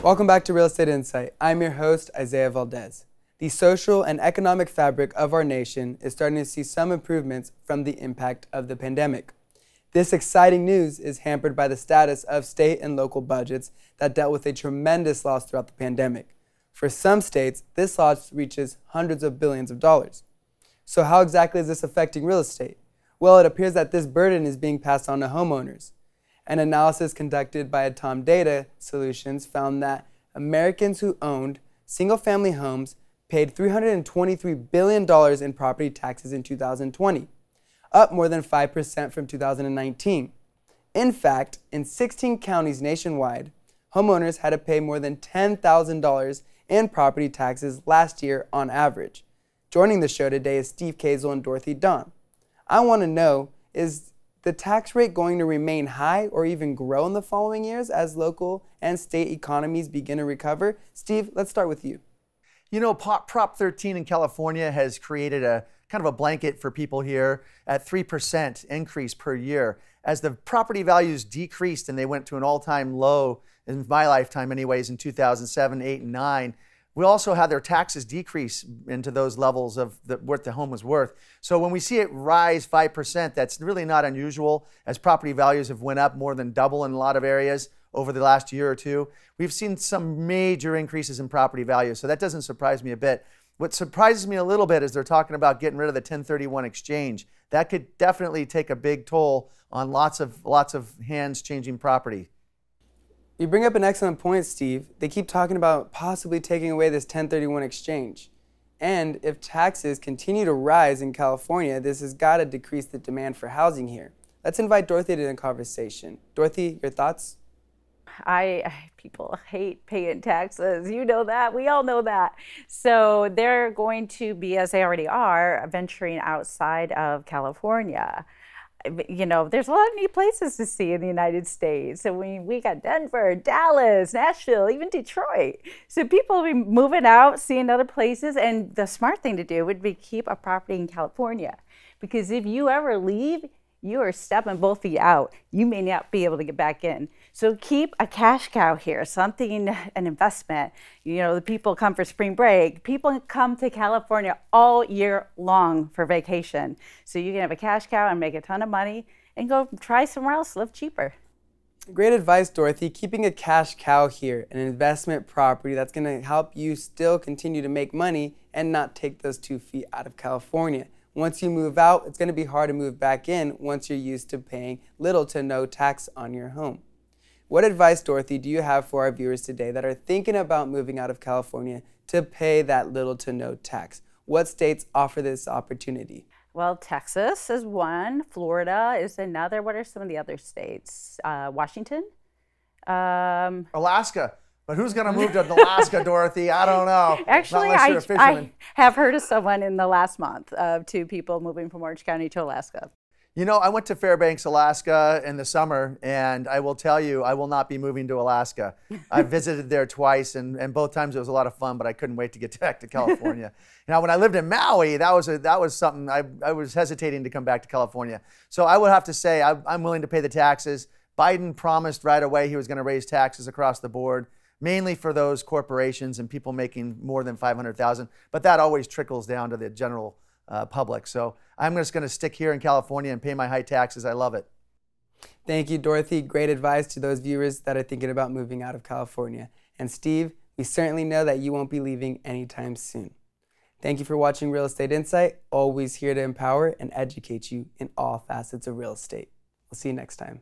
Welcome back to Real Estate Insight. I'm your host, Isaiah Valdez. The social and economic fabric of our nation is starting to see some improvements from the impact of the pandemic. This exciting news is hampered by the status of state and local budgets that dealt with a tremendous loss throughout the pandemic. For some states, this loss reaches hundreds of billions of dollars. So how exactly is this affecting real estate? Well, it appears that this burden is being passed on to homeowners. An analysis conducted by Tom Data Solutions found that Americans who owned single-family homes paid $323 billion in property taxes in 2020, up more than 5% from 2019. In fact, in 16 counties nationwide, homeowners had to pay more than $10,000 in property taxes last year on average. Joining the show today is Steve Kazel and Dorothy Don. I want to know, is the tax rate going to remain high or even grow in the following years as local and state economies begin to recover? Steve, let's start with you. You know, Prop 13 in California has created a kind of a blanket for people here at 3% increase per year. As the property values decreased and they went to an all-time low in my lifetime anyways in 2007, 8, and 9, we also had their taxes decrease into those levels of what the home was worth. So when we see it rise 5%, that's really not unusual as property values have went up more than double in a lot of areas over the last year or two. We've seen some major increases in property values, so that doesn't surprise me a bit. What surprises me a little bit is they're talking about getting rid of the 1031 exchange. That could definitely take a big toll on lots of hands changing property. You bring up an excellent point, Steve. They keep talking about possibly taking away this 1031 exchange. And if taxes continue to rise in California, this has got to decrease the demand for housing here. Let's invite Dorothy to the conversation. Dorothy, your thoughts? People hate paying taxes. You know that. We all know that. So they're going to be, as they already are, venturing outside of California. You know, there's a lot of neat places to see in the United States. So we got Denver, Dallas, Nashville, even Detroit. So people will be moving out, seeing other places. And the smart thing to do would be keep a property in California. Because if you ever leave, you are stepping both feet out. You may not be able to get back in. So keep a cash cow here, something, an investment. You know, the people come for spring break. People come to California all year long for vacation. So you can have a cash cow and make a ton of money and go try somewhere else, live cheaper. Great advice, Dorothy. Keeping a cash cow here, an investment property that's going to help you still continue to make money and not take those 2 feet out of California. Once you move out, it's going to be hard to move back in once you're used to paying little to no tax on your home. What advice, Dorothy, do you have for our viewers today that are thinking about moving out of California to pay that little to no tax? What states offer this opportunity? Well, Texas is one. Florida is another. What are some of the other states? Washington? Alaska. But who's going to move to Alaska, Dorothy? I don't know. Actually, I have heard of someone in the last month of 2 people moving from Orange County to Alaska. You know, I went to Fairbanks, Alaska in the summer, and I will tell you, I will not be moving to Alaska. I visited there twice, and both times it was a lot of fun, but I couldn't wait to get back to California. Now, when I lived in Maui, that was something, I was hesitating to come back to California. So I would have to say I'm willing to pay the taxes. Biden promised right away he was going to raise taxes across the board, mainly for those corporations and people making more than $500,000, but that always trickles down to the general public. So I'm just going to stick here in California and pay my high taxes. I love it. Thank you, Dorothy. Great advice to those viewers that are thinking about moving out of California. And Steve, we certainly know that you won't be leaving anytime soon. Thank you for watching Real Estate Insight, always here to empower and educate you in all facets of real estate. We'll see you next time.